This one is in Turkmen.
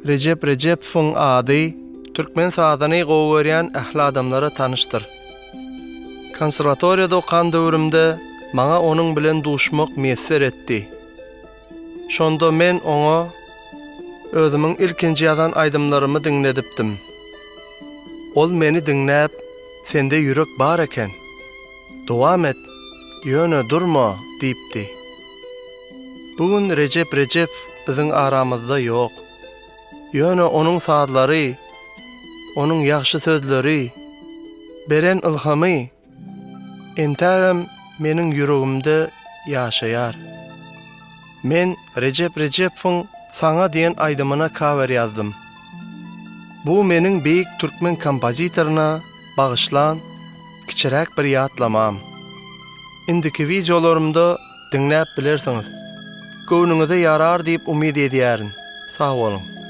Recep Recep'in ady Türkmen sadyny gowy ähli adamlara tanışdyr. Konservatoriyada okan döwrümde maňa onuň bilen duşmak meýesser etdi. Şonda men oňa özümiň ilkinji ýazan aýdymlarymy diňledipdim. Ol meni diňläp, sende ýürek bar eken. Dowam et, ýöne durma, diýipdi. Bugün Recep biziň aramyzda ýok. Ýöne onuň sadlary, onuň ýaxşy sözleri, beren ilhamy entägem meniň ýüregimde ýaşaýar. Men Recep'iň saňa diýen aýdymyna kawer ýazdym. Bu meniň beýik türkmen kompozitoryna bagyşlan kiçirek bir ýatlamam. Indiki videolarymda diňläp bilersiňiz. Göwnüňize ýarar diýip umyd edýärin. Sag bolun.